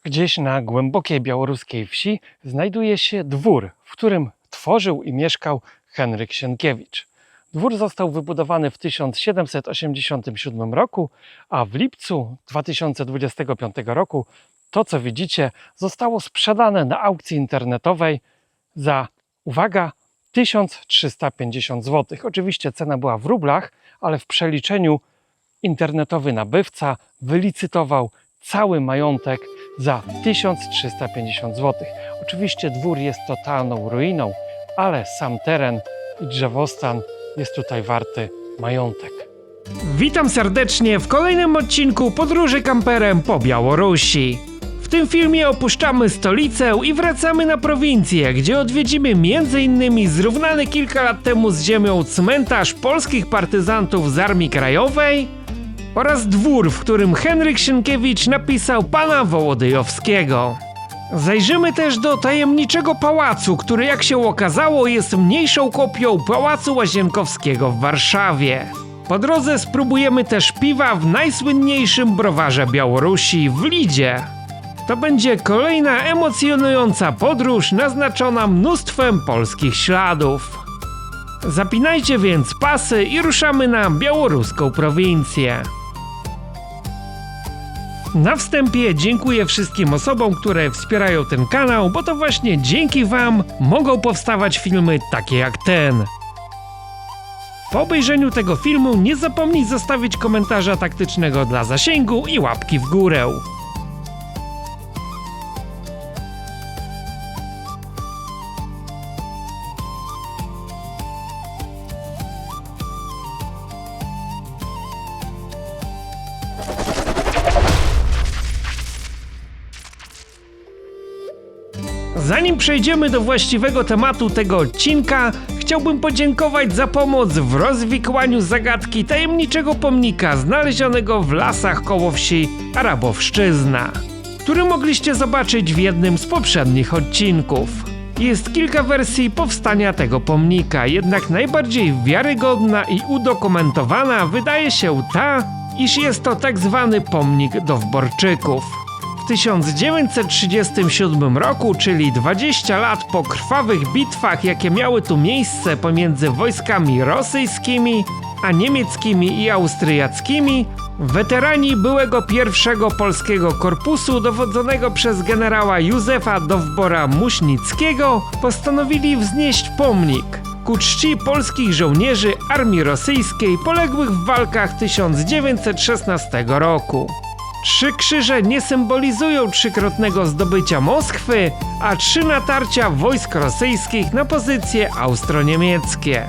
Gdzieś na głębokiej białoruskiej wsi znajduje się dwór, w którym tworzył i mieszkał Henryk Sienkiewicz. Dwór został wybudowany w 1787 roku, a w lipcu 2025 roku to, co widzicie, zostało sprzedane na aukcji internetowej za, uwaga, 1350 zł. Oczywiście cena była w rublach, ale w przeliczeniu internetowy nabywca wylicytował cały majątek za 1350 zł. Oczywiście dwór jest totalną ruiną, ale sam teren i drzewostan jest tutaj warty majątek. Witam serdecznie w kolejnym odcinku podróży kamperem po Białorusi. W tym filmie opuszczamy stolicę i wracamy na prowincję, gdzie odwiedzimy m.in. zrównany kilka lat temu z ziemią cmentarz polskich partyzantów z Armii Krajowej oraz dwór, w którym Henryk Sienkiewicz napisał Pana Wołodyjowskiego. Zajrzymy też do tajemniczego pałacu, który jak się okazało jest mniejszą kopią Pałacu Łazienkowskiego w Warszawie. Po drodze spróbujemy też piwa w najsłynniejszym browarze Białorusi w Lidzie. To będzie kolejna emocjonująca podróż naznaczona mnóstwem polskich śladów. Zapinajcie więc pasy i ruszamy na białoruską prowincję. Na wstępie dziękuję wszystkim osobom, które wspierają ten kanał, bo to właśnie dzięki Wam mogą powstawać filmy takie jak ten. Po obejrzeniu tego filmu nie zapomnij zostawić komentarza taktycznego dla zasięgu i łapki w górę. Zanim przejdziemy do właściwego tematu tego odcinka, chciałbym podziękować za pomoc w rozwikłaniu zagadki tajemniczego pomnika znalezionego w lasach koło wsi Arabowszczyzna, który mogliście zobaczyć w jednym z poprzednich odcinków. Jest kilka wersji powstania tego pomnika, jednak najbardziej wiarygodna i udokumentowana wydaje się ta, iż jest to tak zwany pomnik Dowborczyków. W 1937 roku, czyli 20 lat po krwawych bitwach, jakie miały tu miejsce pomiędzy wojskami rosyjskimi, a niemieckimi i austriackimi, weterani byłego pierwszego polskiego korpusu dowodzonego przez generała Józefa Dowbora-Muśnickiego postanowili wznieść pomnik ku czci polskich żołnierzy armii rosyjskiej poległych w walkach 1916 roku. 3 krzyże nie symbolizują trzykrotnego zdobycia Moskwy, a 3 natarcia wojsk rosyjskich na pozycje austro-niemieckie.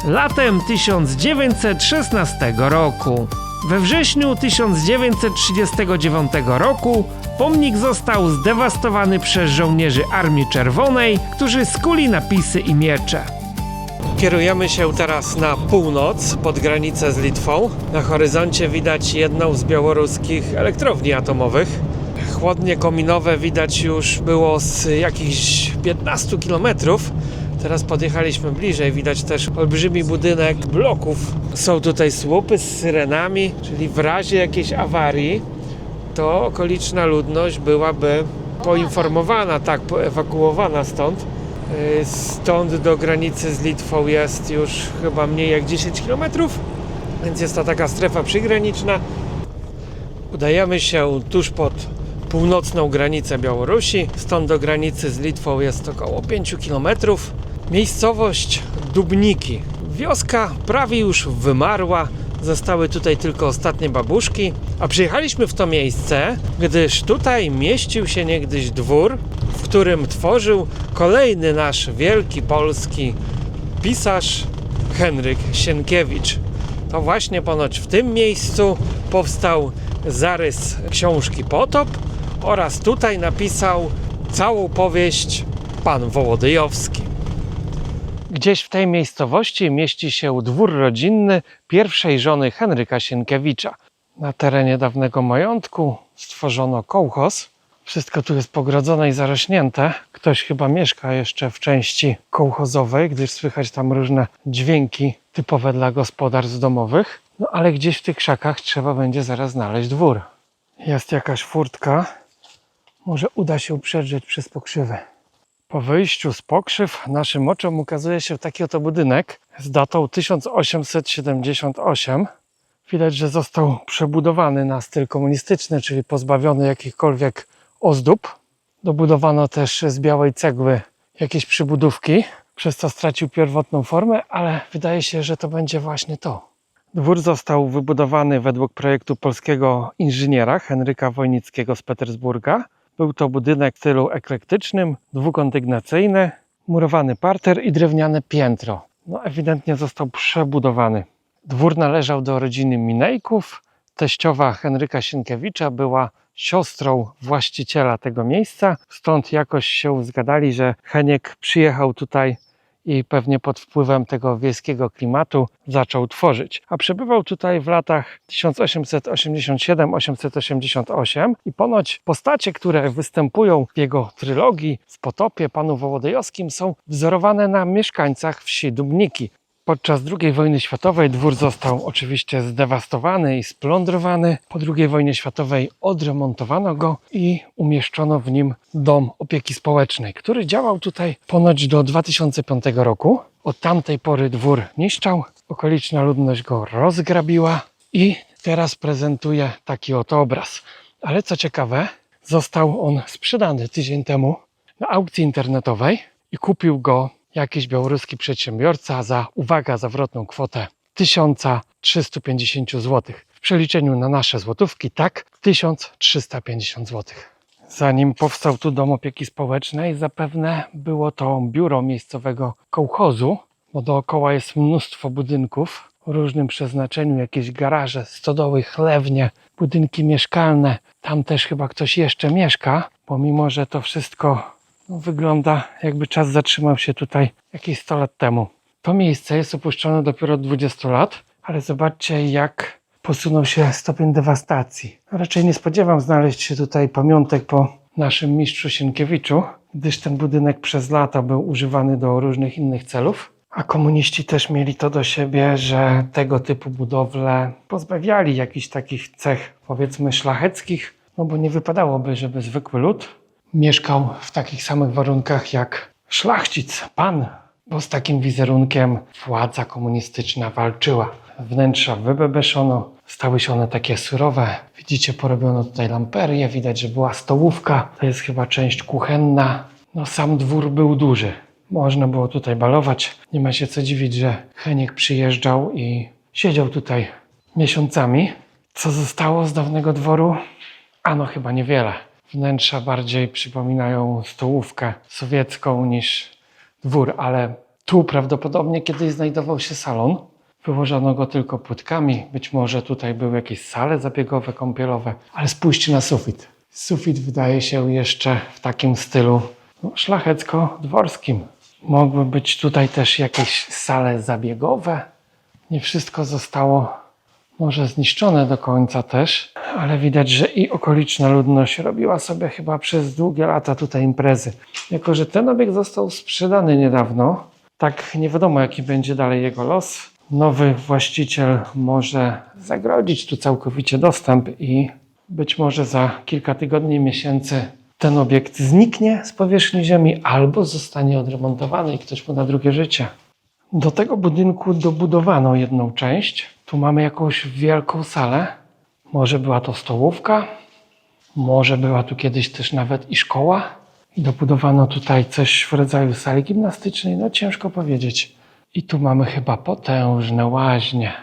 Latem 1916 roku. We wrześniu 1939 roku pomnik został zdewastowany przez żołnierzy Armii Czerwonej, którzy skuli napisy i miecze. Kierujemy się teraz na północ, pod granicę z Litwą. Na horyzoncie widać jedną z białoruskich elektrowni atomowych. Chłodnie kominowe widać już było z jakichś 15 km. Teraz podjechaliśmy bliżej, widać też olbrzymi budynek bloków. Są tutaj słupy z syrenami, czyli w razie jakiejś awarii to okoliczna ludność byłaby poinformowana, tak, poewakuowana stąd. Stąd do granicy z Litwą jest już chyba mniej jak 10 km, więc jest to taka strefa przygraniczna. Udajemy się tuż pod północną granicę Białorusi. Stąd do granicy z Litwą jest około 5 km. Miejscowość Dubniki. Wioska prawie już wymarła. Zostały tutaj tylko ostatnie babuszki. A przyjechaliśmy w to miejsce, gdyż tutaj mieścił się niegdyś dwór, w którym tworzył kolejny nasz wielki polski pisarz Henryk Sienkiewicz. To właśnie ponoć w tym miejscu powstał zarys książki Potop oraz tutaj napisał całą powieść Pan Wołodyjowski. Gdzieś w tej miejscowości mieści się dwór rodzinny pierwszej żony Henryka Sienkiewicza. Na terenie dawnego majątku stworzono kołchoz. Wszystko tu jest pogrodzone i zarośnięte. Ktoś chyba mieszka jeszcze w części kołchozowej, gdyż słychać tam różne dźwięki typowe dla gospodarstw domowych. No ale gdzieś w tych krzakach trzeba będzie zaraz znaleźć dwór. Jest jakaś furtka. Może uda się przedrzeć przez pokrzywę. Po wyjściu z pokrzyw naszym oczom ukazuje się taki oto budynek z datą 1878. Widać, że został przebudowany na styl komunistyczny, czyli pozbawiony jakichkolwiek ozdób. Dobudowano też z białej cegły jakieś przybudówki, przez co stracił pierwotną formę, ale wydaje się, że to będzie właśnie to. Dwór został wybudowany według projektu polskiego inżyniera Henryka Wojnickiego z Petersburga. Był to budynek w stylu eklektycznym, dwukondygnacyjny, murowany parter i drewniane piętro. No ewidentnie został przebudowany. Dwór należał do rodziny Minejków. Teściowa Henryka Sienkiewicza była siostrą właściciela tego miejsca. Stąd jakoś się zgadali, że Heniek przyjechał tutaj i pewnie pod wpływem tego wiejskiego klimatu zaczął tworzyć. A przebywał tutaj w latach 1887-888 i ponoć postacie, które występują w jego trylogii w Potopie, Panu Wołodyjowskim, są wzorowane na mieszkańcach wsi Dubniki. Podczas II wojny światowej dwór został oczywiście zdewastowany i splądrowany. Po II wojnie światowej odremontowano go i umieszczono w nim dom opieki społecznej, który działał tutaj ponoć do 2005 roku. Od tamtej pory dwór niszczał, okoliczna ludność go rozgrabiła i teraz prezentuje taki oto obraz. Ale co ciekawe, został on sprzedany tydzień temu na aukcji internetowej i kupił go jakiś białoruski przedsiębiorca za, uwaga, zawrotną kwotę 1350 zł. W przeliczeniu na nasze złotówki, tak, 1350 zł. Zanim powstał tu dom opieki społecznej, zapewne było to biuro miejscowego kołchozu, bo dookoła jest mnóstwo budynków o różnym przeznaczeniu, jakieś garaże, stodoły, chlewnie, budynki mieszkalne. Tam też chyba ktoś jeszcze mieszka, pomimo że to wszystko wygląda, jakby czas zatrzymał się tutaj jakieś 100 lat temu. To miejsce jest opuszczone dopiero od 20 lat, ale zobaczcie, jak posunął się stopień dewastacji. Raczej nie spodziewam znaleźć się tutaj pamiątek po naszym mistrzu Sienkiewiczu, gdyż ten budynek przez lata był używany do różnych innych celów. A komuniści też mieli to do siebie, że tego typu budowle pozbawiali jakichś takich cech, powiedzmy, szlacheckich, no bo nie wypadałoby, żeby zwykły lud mieszkał w takich samych warunkach jak szlachcic, pan, bo z takim wizerunkiem władza komunistyczna walczyła. Wnętrza wybebeszono, stały się one takie surowe. Widzicie, porobiono tutaj lamperię, widać, że była stołówka, to jest chyba część kuchenna. No sam dwór był duży, można było tutaj balować. Nie ma się co dziwić, że Heniek przyjeżdżał i siedział tutaj miesiącami. Co zostało z dawnego dworu? Ano chyba niewiele. Wnętrza bardziej przypominają stołówkę sowiecką niż dwór, ale tu prawdopodobnie kiedyś znajdował się salon. Wyłożono go tylko płytkami, być może tutaj były jakieś sale zabiegowe, kąpielowe, ale spójrzcie na sufit. Sufit wydaje się jeszcze w takim stylu szlachecko-dworskim. Mogły być tutaj też jakieś sale zabiegowe. Nie wszystko zostało może zniszczone do końca też, ale widać, że i okoliczna ludność robiła sobie chyba przez długie lata tutaj imprezy. Jako że ten obiekt został sprzedany niedawno, tak nie wiadomo jaki będzie dalej jego los. Nowy właściciel może zagrodzić tu całkowicie dostęp i być może za kilka tygodni, miesięcy ten obiekt zniknie z powierzchni ziemi albo zostanie odremontowany i ktoś mu da drugie życie. Do tego budynku dobudowano jedną część. Tu mamy jakąś wielką salę. Może była to stołówka, może była tu kiedyś też nawet i szkoła. I dobudowano tutaj coś w rodzaju sali gimnastycznej, no ciężko powiedzieć. I tu mamy chyba potężne łaźnie.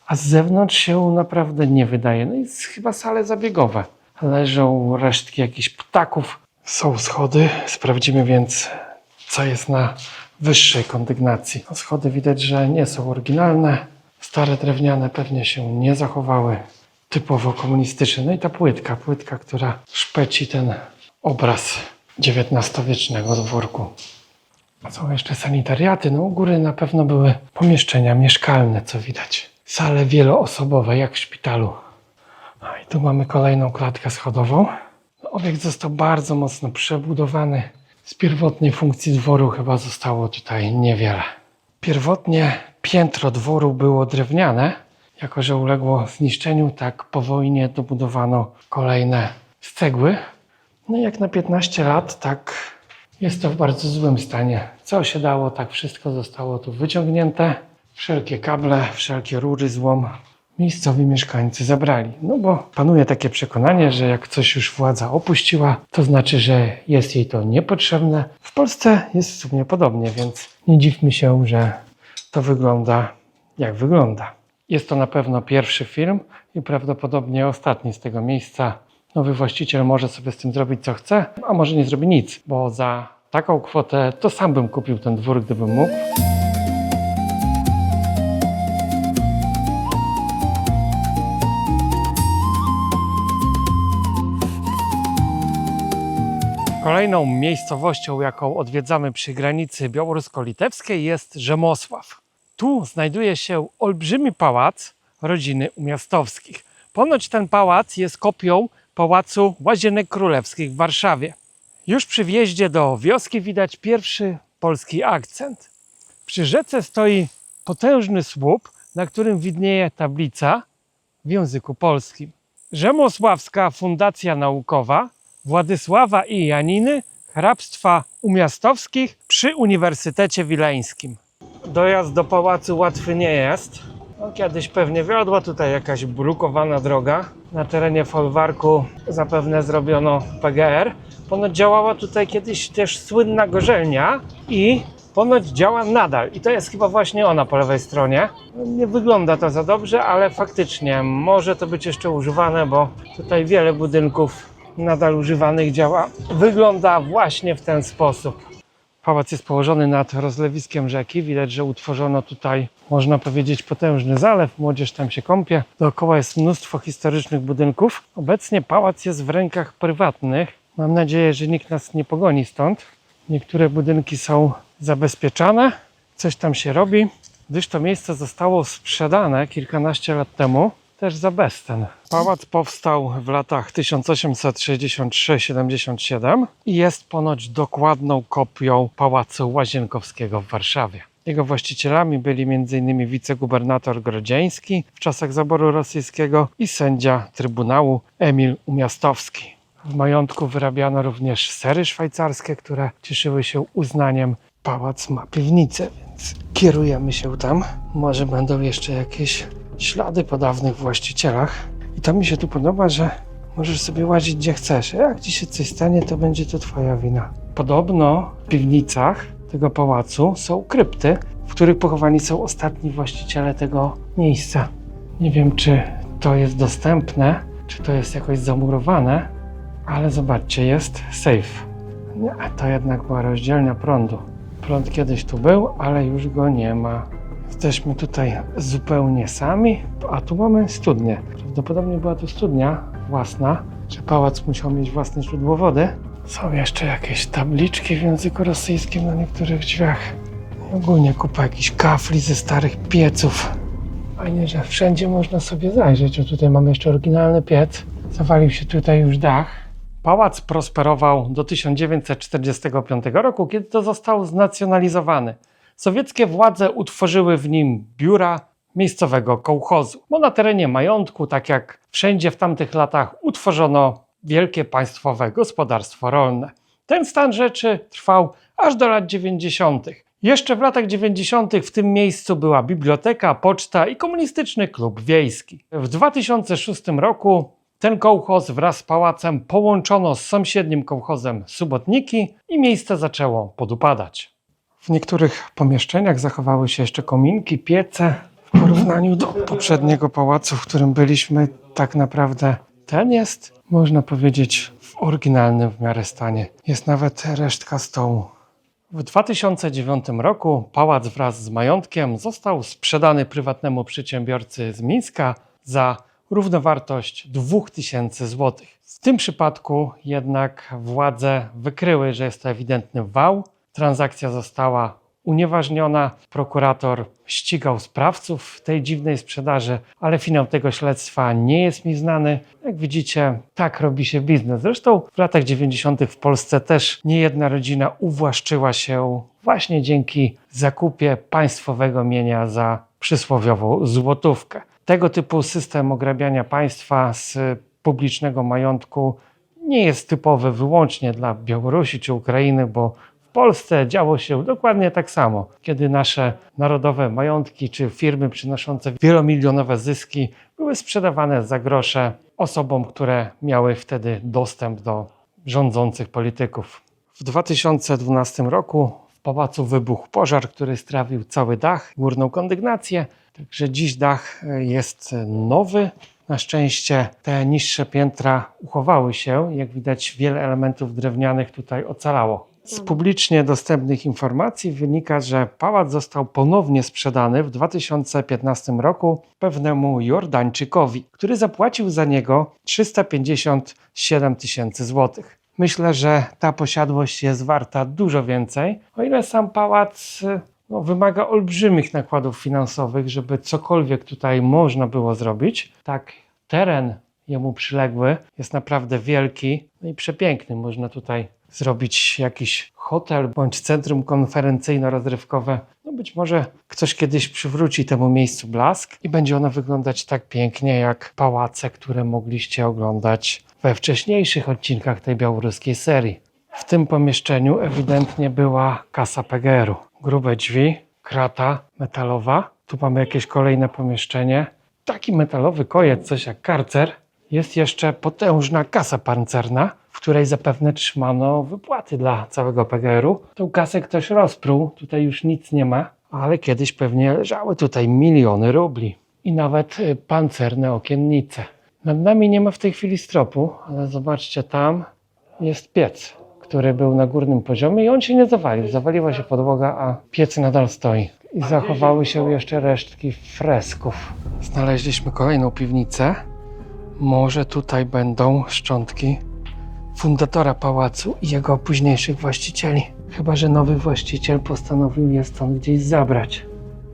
A z zewnątrz się naprawdę nie wydaje. No i chyba sale zabiegowe. Leżą resztki jakichś ptaków. Są schody. Sprawdzimy więc, co jest na wyższej kondygnacji. No, schody widać, że nie są oryginalne. Stare drewniane pewnie się nie zachowały. Typowo komunistyczne. No i ta płytka, która szpeci ten obraz XIX-wiecznego dworku. Są jeszcze sanitariaty. No u góry na pewno były pomieszczenia mieszkalne, co widać. Sale wieloosobowe, jak w szpitalu. No i tu mamy kolejną klatkę schodową. Obiekt został bardzo mocno przebudowany. Z pierwotnej funkcji dworu chyba zostało tutaj niewiele. Pierwotnie piętro dworu było drewniane. Jako że uległo zniszczeniu, tak po wojnie dobudowano kolejne z cegły. No jak na 15 lat, tak jest to w bardzo złym stanie. Co się dało, tak wszystko zostało tu wyciągnięte. Wszelkie kable, wszelkie rury złom miejscowi mieszkańcy zabrali. No bo panuje takie przekonanie, że jak coś już władza opuściła, to znaczy, że jest jej to niepotrzebne. W Polsce jest w sumie podobnie, więc nie dziwmy się, że to wygląda jak wygląda. Jest to na pewno pierwszy film i prawdopodobnie ostatni z tego miejsca. Nowy właściciel może sobie z tym zrobić co chce, a może nie zrobi nic, bo za taką kwotę to sam bym kupił ten dwór, gdybym mógł. Kolejną miejscowością, jaką odwiedzamy przy granicy białorusko-litewskiej, jest Rzemosław. Tu znajduje się olbrzymi pałac rodziny Umiastowskich. Ponoć ten pałac jest kopią Pałacu Łazienek Królewskich w Warszawie. Już przy wjeździe do wioski widać pierwszy polski akcent. Przy rzece stoi potężny słup, na którym widnieje tablica w języku polskim. Rzemosławska Fundacja Naukowa Władysława i Janiny, hrabstwa Umiastowskich przy Uniwersytecie Wileńskim. Dojazd do pałacu łatwy nie jest. No, kiedyś pewnie wiodła tutaj jakaś brukowana droga. Na terenie folwarku zapewne zrobiono PGR. Ponoć działała tutaj kiedyś też słynna gorzelnia i ponoć działa nadal. I to jest chyba właśnie ona po lewej stronie. Nie wygląda to za dobrze, ale faktycznie może to być jeszcze używane, bo tutaj wiele budynków nadal używanych działa. Wygląda właśnie w ten sposób. Pałac jest położony nad rozlewiskiem rzeki. Widać, że utworzono tutaj, można powiedzieć, potężny zalew. Młodzież tam się kąpie. Dookoła jest mnóstwo historycznych budynków. Obecnie pałac jest w rękach prywatnych. Mam nadzieję, że nikt nas nie pogoni stąd. Niektóre budynki są zabezpieczane. Coś tam się robi, gdyż to miejsce zostało sprzedane kilkanaście lat temu. Też za bezcen. Pałac powstał w latach 1863-77 i jest ponoć dokładną kopią Pałacu Łazienkowskiego w Warszawie. Jego właścicielami byli m.in. wicegubernator Grodzieński w czasach zaboru rosyjskiego i sędzia Trybunału Emil Umiastowski. W majątku wyrabiano również sery szwajcarskie, które cieszyły się uznaniem. Pałac ma piwnicę, więc kierujemy się tam. Może będą jeszcze jakieś ślady po dawnych właścicielach. I to mi się tu podoba, że możesz sobie łazić gdzie chcesz. Jak ci się coś stanie, to będzie to twoja wina. Podobno w piwnicach tego pałacu są krypty, w których pochowani są ostatni właściciele tego miejsca. Nie wiem, czy to jest dostępne, czy to jest jakoś zamurowane, ale zobaczcie, jest safe. Nie, to jednak była rozdzielnia prądu. Prąd kiedyś tu był, ale już go nie ma. Jesteśmy tutaj zupełnie sami, a tu mamy studnię. Prawdopodobnie była tu studnia własna, czy pałac musiał mieć własne źródło wody. Są jeszcze jakieś tabliczki w języku rosyjskim na niektórych drzwiach. I ogólnie kupa jakichś kafli ze starych pieców. Fajnie, że wszędzie można sobie zajrzeć. O, tutaj mamy jeszcze oryginalny piec. Zawalił się tutaj już dach. Pałac prosperował do 1945 roku, kiedy to został znacjonalizowany. Sowieckie władze utworzyły w nim biura miejscowego kołchozu, bo na terenie majątku, tak jak wszędzie w tamtych latach, utworzono wielkie państwowe gospodarstwo rolne. Ten stan rzeczy trwał aż do lat 90. Jeszcze w latach 90. w tym miejscu była biblioteka, poczta i komunistyczny klub wiejski. W 2006 roku ten kołchoz wraz z pałacem połączono z sąsiednim kołchozem Subotniki i miejsce zaczęło podupadać. W niektórych pomieszczeniach zachowały się jeszcze kominki, piece. W porównaniu do poprzedniego pałacu, w którym byliśmy, tak naprawdę ten jest, można powiedzieć, w oryginalnym w miarę stanie. Jest nawet resztka stołu. W 2009 roku pałac wraz z majątkiem został sprzedany prywatnemu przedsiębiorcy z Mińska za równowartość 2000 zł. W tym przypadku jednak władze wykryły, że jest to ewidentny wał. Transakcja została unieważniona. Prokurator ścigał sprawców tej dziwnej sprzedaży, ale finał tego śledztwa nie jest mi znany. Jak widzicie, tak robi się biznes. Zresztą w latach 90. w Polsce też niejedna rodzina uwłaszczyła się właśnie dzięki zakupie państwowego mienia za przysłowiową złotówkę. Tego typu system ograbiania państwa z publicznego majątku nie jest typowy wyłącznie dla Białorusi czy Ukrainy, bo w Polsce działo się dokładnie tak samo, kiedy nasze narodowe majątki czy firmy przynoszące wielomilionowe zyski były sprzedawane za grosze osobom, które miały wtedy dostęp do rządzących polityków. W 2012 roku w pałacu wybuchł pożar, który strawił cały dach, górną kondygnację, także dziś dach jest nowy. Na szczęście te niższe piętra uchowały się, jak widać wiele elementów drewnianych tutaj ocalało. Z publicznie dostępnych informacji wynika, że pałac został ponownie sprzedany w 2015 roku pewnemu Jordańczykowi, który zapłacił za niego 357 tysięcy złotych. Myślę, że ta posiadłość jest warta dużo więcej, o ile sam pałac wymaga olbrzymich nakładów finansowych, żeby cokolwiek tutaj można było zrobić. Tak, teren jemu przyległy jest naprawdę wielki i przepiękny. Można tutaj zrobić jakiś hotel bądź centrum konferencyjno-rozrywkowe. Być może ktoś kiedyś przywróci temu miejscu blask i będzie ono wyglądać tak pięknie jak pałace, które mogliście oglądać we wcześniejszych odcinkach tej białoruskiej serii. W tym pomieszczeniu ewidentnie była kasa PGR-u. Grube drzwi, krata metalowa. Tu mamy jakieś kolejne pomieszczenie. Taki metalowy kojec, coś jak karcer. Jest jeszcze potężna kasa pancerna, w której zapewne trzymano wypłaty dla całego PGR-u. Tą kasę ktoś rozpruł, tutaj już nic nie ma, ale kiedyś pewnie leżały tutaj miliony rubli. I nawet pancerne okiennice. Nad nami nie ma w tej chwili stropu, ale zobaczcie, tam jest piec, który był na górnym poziomie i on się nie zawalił. Zawaliła się podłoga, a piec nadal stoi. I zachowały się jeszcze resztki fresków. Znaleźliśmy kolejną piwnicę. Może tutaj będą szczątki fundatora pałacu i jego późniejszych właścicieli. Chyba że nowy właściciel postanowił je stąd gdzieś zabrać.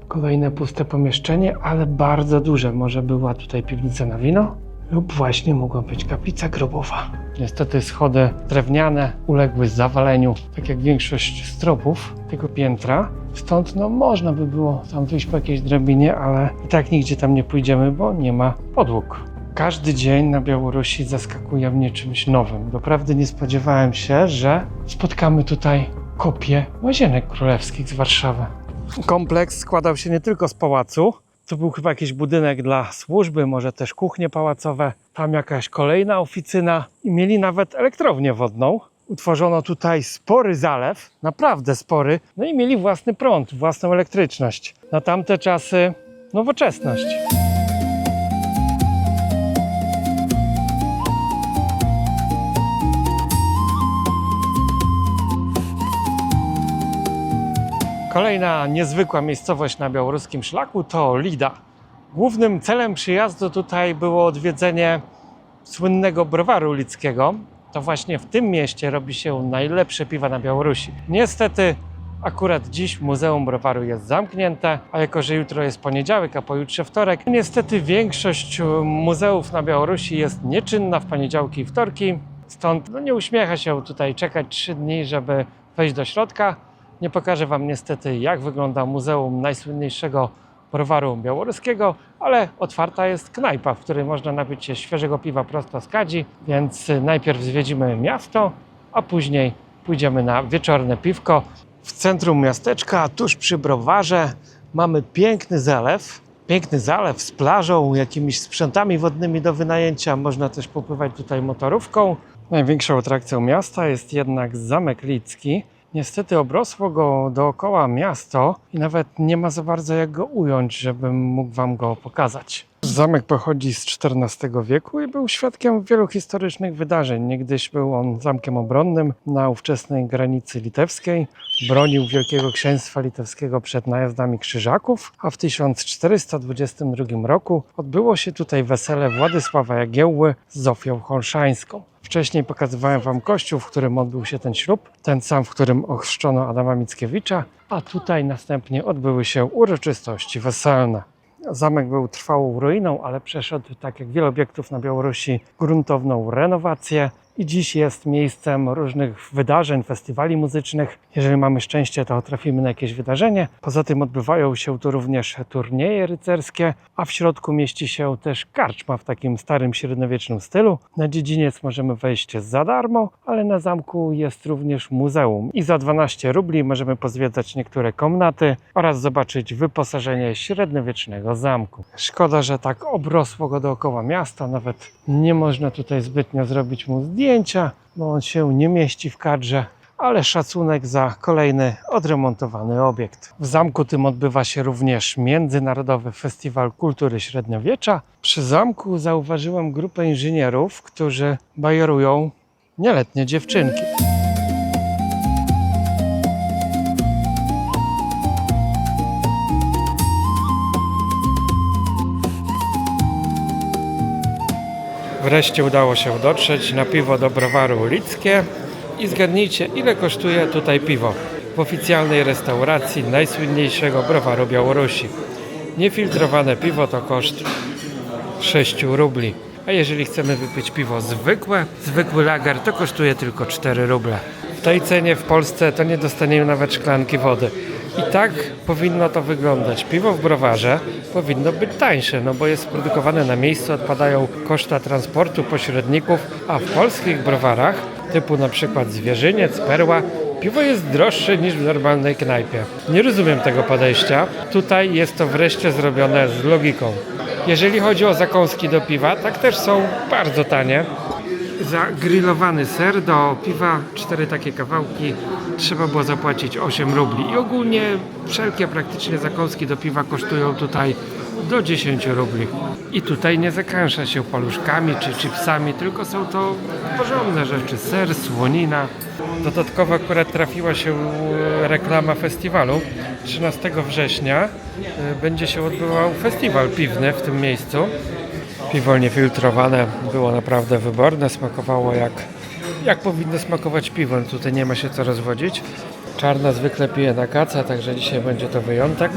Kolejne puste pomieszczenie, ale bardzo duże. Może była tutaj piwnica na wino? Lub właśnie mogła być kaplica grobowa. Niestety schody drewniane uległy zawaleniu, tak jak większość stropów tego piętra. Stąd można by było tam wyjść po jakiejś drabinie, ale i tak nigdzie tam nie pójdziemy, bo nie ma podłóg. Każdy dzień na Białorusi zaskakuje mnie czymś nowym. Doprawdy nie spodziewałem się, że spotkamy tutaj kopię łazienek królewskich z Warszawy. Kompleks składał się nie tylko z pałacu. To był chyba jakiś budynek dla służby, może też kuchnie pałacowe. Tam jakaś kolejna oficyna i mieli nawet elektrownię wodną. Utworzono tutaj spory zalew, naprawdę spory. No i mieli własny prąd, własną elektryczność. Na tamte czasy nowoczesność. Kolejna niezwykła miejscowość na białoruskim szlaku to Lida. Głównym celem przyjazdu tutaj było odwiedzenie słynnego browaru lidzkiego. To właśnie w tym mieście robi się najlepsze piwa na Białorusi. Niestety akurat dziś Muzeum Browaru jest zamknięte, a jako że jutro jest poniedziałek, a pojutrze wtorek, niestety większość muzeów na Białorusi jest nieczynna w poniedziałki i wtorki. Stąd nie uśmiecha się tutaj czekać 3 dni, żeby wejść do środka. Nie pokażę Wam niestety, jak wygląda muzeum najsłynniejszego browaru białoruskiego, ale otwarta jest knajpa, w której można napić się świeżego piwa prosto z kadzi, więc najpierw zwiedzimy miasto, a później pójdziemy na wieczorne piwko. W centrum miasteczka, tuż przy browarze, mamy piękny zalew z plażą, jakimiś sprzętami wodnymi do wynajęcia. Można też popływać tutaj motorówką. Największą atrakcją miasta jest jednak Zamek Lidzki. Niestety obrosło go dookoła miasto i nawet nie ma za bardzo jak go ująć, żebym mógł Wam go pokazać. Zamek pochodzi z XIV wieku i był świadkiem wielu historycznych wydarzeń. Niegdyś był on zamkiem obronnym na ówczesnej granicy litewskiej. Bronił Wielkiego Księstwa Litewskiego przed najazdami Krzyżaków, a w 1422 roku odbyło się tutaj wesele Władysława Jagiełły z Zofią Holszańską. Wcześniej pokazywałem Wam kościół, w którym odbył się ten ślub, ten sam, w którym ochrzczono Adama Mickiewicza, a tutaj następnie odbyły się uroczystości weselne. Zamek był trwałą ruiną, ale przeszedł, tak jak wiele obiektów na Białorusi, gruntowną renowację i dziś jest miejscem różnych wydarzeń, festiwali muzycznych. Jeżeli mamy szczęście, to trafimy na jakieś wydarzenie. Poza tym odbywają się tu również turnieje rycerskie, a w środku mieści się też karczma w takim starym średniowiecznym stylu. Na dziedziniec możemy wejść za darmo, ale na zamku jest również muzeum i za 12 rubli możemy pozwiedzać niektóre komnaty oraz zobaczyć wyposażenie średniowiecznego zamku. Szkoda, że tak obrosło go dookoła miasta, nawet nie można tutaj zbytnio zrobić mu zdjęcia, bo on się nie mieści w kadrze, ale szacunek za kolejny odremontowany obiekt. W zamku tym odbywa się również Międzynarodowy Festiwal Kultury Średniowiecza. Przy zamku zauważyłem grupę inżynierów, którzy bajerują nieletnie dziewczynki. Wreszcie udało się dotrzeć na piwo do browaru Ulickie i zgadnijcie, ile kosztuje tutaj piwo w oficjalnej restauracji najsłynniejszego browaru Białorusi. Niefiltrowane piwo to koszt 6 rubli, a jeżeli chcemy wypić piwo zwykły lager, to kosztuje tylko 4 ruble. W tej cenie w Polsce to nie dostaniemy nawet szklanki wody. I tak powinno to wyglądać. Piwo w browarze powinno być tańsze, no bo jest produkowane na miejscu, odpadają koszta transportu, pośredników, a w polskich browarach, typu na przykład Zwierzyniec, Perła, piwo jest droższe niż w normalnej knajpie. Nie rozumiem tego podejścia. Tutaj jest to wreszcie zrobione z logiką. Jeżeli chodzi o zakąski do piwa, tak też są bardzo tanie. Za grillowany ser do piwa, 4 takie kawałki, trzeba było zapłacić 8 rubli. I ogólnie wszelkie praktycznie zakąski do piwa kosztują tutaj do 10 rubli. I tutaj nie zakęsza się paluszkami czy chipsami, tylko są to porządne rzeczy. Ser, słonina. Dodatkowo akurat trafiła się reklama festiwalu. 13 września będzie się odbywał festiwal piwny w tym miejscu. Piwo niefiltrowane było naprawdę wyborne, smakowało jak powinno smakować piwo. Tutaj nie ma się co rozwodzić. Czarna zwykle pije na kaca, także dzisiaj będzie to wyjątek.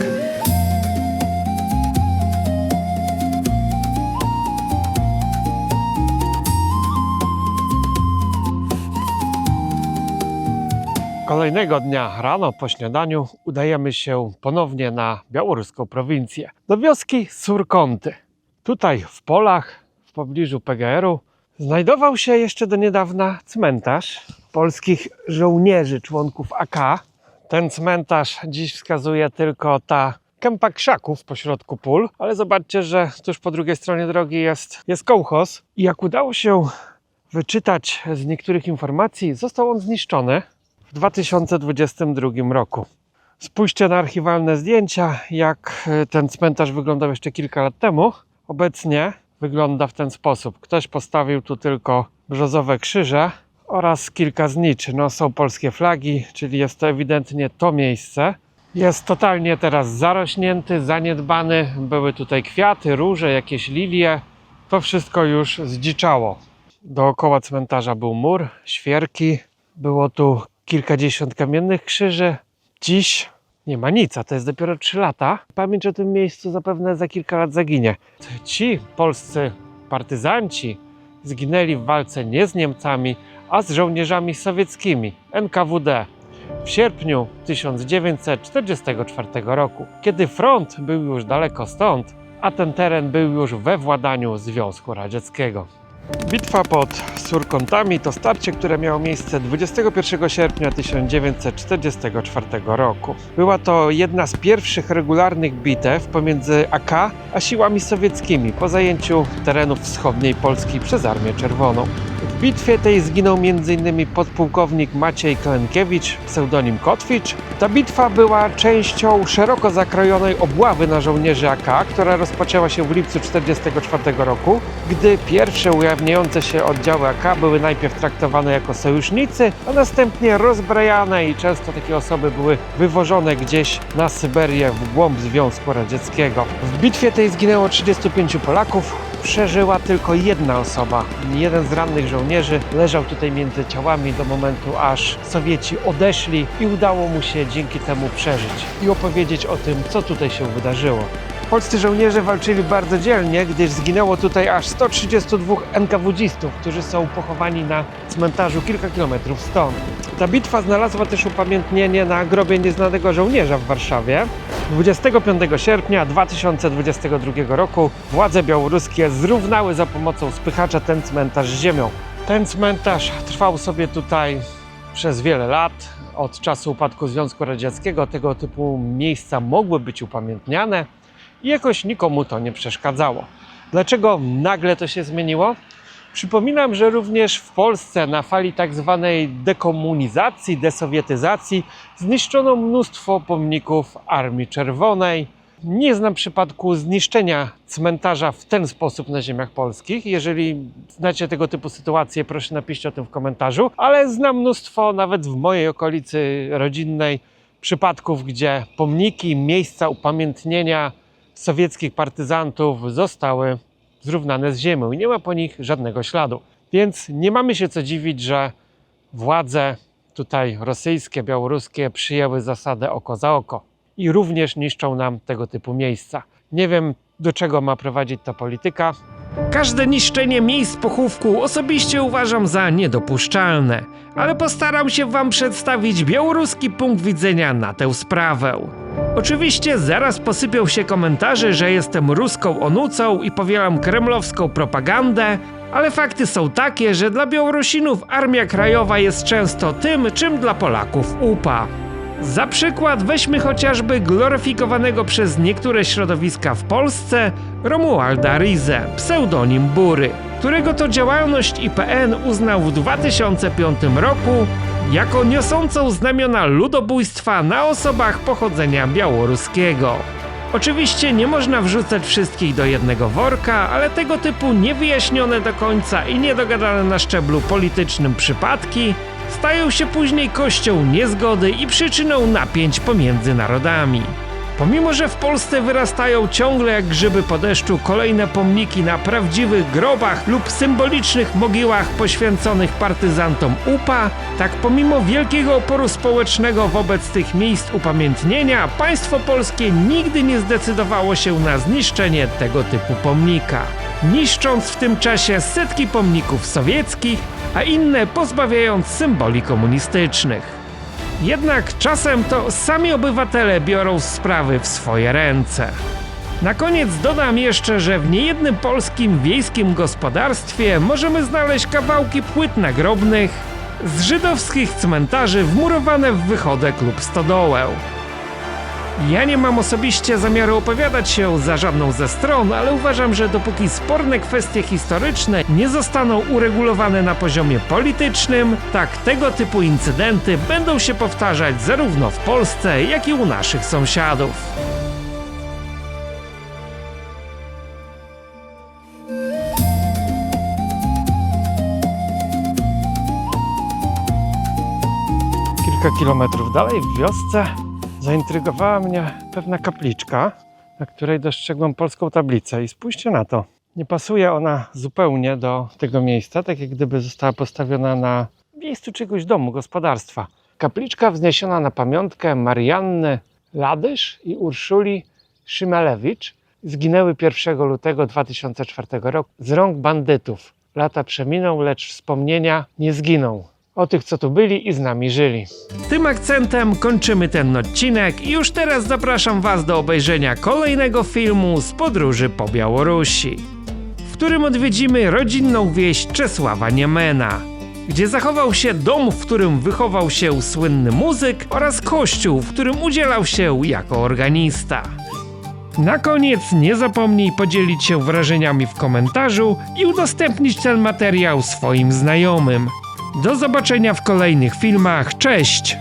Kolejnego dnia rano po śniadaniu udajemy się ponownie na białoruską prowincję, do wioski Surkąty. Tutaj w polach, w pobliżu PGR-u, znajdował się jeszcze do niedawna cmentarz polskich żołnierzy, członków AK. Ten cmentarz dziś wskazuje tylko ta kępa krzaków pośrodku pól, ale zobaczcie, że tuż po drugiej stronie drogi jest kołchoz. I jak udało się wyczytać z niektórych informacji, został on zniszczony w 2022 roku. Spójrzcie na archiwalne zdjęcia, jak ten cmentarz wyglądał jeszcze kilka lat temu. Obecnie wygląda w ten sposób. Ktoś postawił tu tylko brzozowe krzyże oraz kilka zniczy. No, są polskie flagi, czyli jest to ewidentnie to miejsce. Jest totalnie teraz zarośnięty, zaniedbany. Były tutaj kwiaty, róże, jakieś lilie. To wszystko już zdziczało. Dookoła cmentarza był mur, świerki. Było tu kilkadziesiąt kamiennych krzyży. Dziś nie ma nic, a to jest dopiero 3 lata. Pamięć o tym miejscu zapewne za kilka lat zaginie. Ci polscy partyzanci zginęli w walce nie z Niemcami, a z żołnierzami sowieckimi NKWD w sierpniu 1944 roku, kiedy front był już daleko stąd, a ten teren był już we władaniu Związku Radzieckiego. Bitwa pod Surkątami to starcie, które miało miejsce 21 sierpnia 1944 roku. Była to jedna z pierwszych regularnych bitew pomiędzy AK a siłami sowieckimi po zajęciu terenów wschodniej Polski przez Armię Czerwoną. W bitwie tej zginął m.in. podpułkownik Maciej Klenkiewicz, pseudonim Kotwicz. Ta bitwa była częścią szeroko zakrojonej obławy na żołnierzy AK, która rozpoczęła się w lipcu 1944 roku, gdy pierwsze ujawniające się oddziały AK były najpierw traktowane jako sojusznicy, a następnie rozbrajane i często takie osoby były wywożone gdzieś na Syberię w głąb Związku Radzieckiego. W bitwie tej zginęło 35 Polaków, przeżyła tylko jedna osoba. Jeden z rannych żołnierzy leżał tutaj między ciałami do momentu, aż Sowieci odeszli i udało mu się dzięki temu przeżyć i opowiedzieć o tym, co tutaj się wydarzyło. Polscy żołnierze walczyli bardzo dzielnie, gdyż zginęło tutaj aż 132 NKWD-stów, którzy są pochowani na cmentarzu kilka kilometrów stąd. Ta bitwa znalazła też upamiętnienie na grobie nieznanego żołnierza w Warszawie. 25 sierpnia 2022 roku władze białoruskie zrównały za pomocą spychacza ten cmentarz z ziemią. Ten cmentarz trwał sobie tutaj przez wiele lat. Od czasu upadku Związku Radzieckiego tego typu miejsca mogły być upamiętniane i jakoś nikomu to nie przeszkadzało. Dlaczego nagle to się zmieniło? Przypominam, że również w Polsce na fali tak zwanej dekomunizacji, desowietyzacji zniszczono mnóstwo pomników Armii Czerwonej. Nie znam przypadku zniszczenia cmentarza w ten sposób na ziemiach polskich. Jeżeli znacie tego typu sytuacje, proszę napiszcie o tym w komentarzu. Ale znam mnóstwo, nawet w mojej okolicy rodzinnej, przypadków, gdzie pomniki, miejsca upamiętnienia sowieckich partyzantów zostały zrównane z ziemią i nie ma po nich żadnego śladu. Więc nie mamy się co dziwić, że władze tutaj rosyjskie, białoruskie przyjęły zasadę oko za oko i również niszczą nam tego typu miejsca. Nie wiem, do czego ma prowadzić ta polityka. Każde niszczenie miejsc pochówku osobiście uważam za niedopuszczalne, ale postaram się wam przedstawić białoruski punkt widzenia na tę sprawę. Oczywiście zaraz posypią się komentarze, że jestem ruską onucą i powielam kremlowską propagandę, ale fakty są takie, że dla Białorusinów Armia Krajowa jest często tym, czym dla Polaków UPA. Za przykład weźmy chociażby gloryfikowanego przez niektóre środowiska w Polsce Romualda Rizę, pseudonim Bury, którego to działalność IPN uznał w 2005 roku jako niosącą znamiona ludobójstwa na osobach pochodzenia białoruskiego. Oczywiście nie można wrzucać wszystkich do jednego worka, ale tego typu niewyjaśnione do końca i niedogadane na szczeblu politycznym przypadki stają się później kością niezgody i przyczyną napięć pomiędzy narodami. Pomimo że w Polsce wyrastają ciągle jak grzyby po deszczu kolejne pomniki na prawdziwych grobach lub symbolicznych mogiłach poświęconych partyzantom UPA, tak pomimo wielkiego oporu społecznego wobec tych miejsc upamiętnienia, państwo polskie nigdy nie zdecydowało się na zniszczenie tego typu pomnika, niszcząc w tym czasie setki pomników sowieckich, a inne pozbawiając symboli komunistycznych. Jednak czasem to sami obywatele biorą sprawy w swoje ręce. Na koniec dodam jeszcze, że w niejednym polskim wiejskim gospodarstwie możemy znaleźć kawałki płyt nagrobnych z żydowskich cmentarzy wmurowane w wychodek lub stodołę. Ja nie mam osobiście zamiaru opowiadać się za żadną ze stron, ale uważam, że dopóki sporne kwestie historyczne nie zostaną uregulowane na poziomie politycznym, tak tego typu incydenty będą się powtarzać zarówno w Polsce, jak i u naszych sąsiadów. Kilka kilometrów dalej, w wiosce, zaintrygowała mnie pewna kapliczka, na której dostrzegłem polską tablicę i spójrzcie na to. Nie pasuje ona zupełnie do tego miejsca, tak jak gdyby została postawiona na miejscu czegoś domu, gospodarstwa. Kapliczka wzniesiona na pamiątkę Marianny Ladysz i Urszuli Szymalewicz zginęły 1 lutego 2004 roku z rąk bandytów. Lata przeminą, lecz wspomnienia nie zginą. O tych, co tu byli i z nami żyli. Tym akcentem kończymy ten odcinek i już teraz zapraszam Was do obejrzenia kolejnego filmu z podróży po Białorusi, w którym odwiedzimy rodzinną wieś Czesława Niemena, gdzie zachował się dom, w którym wychował się słynny muzyk oraz kościół, w którym udzielał się jako organista. Na koniec nie zapomnij podzielić się wrażeniami w komentarzu i udostępnić ten materiał swoim znajomym. Do zobaczenia w kolejnych filmach. Cześć!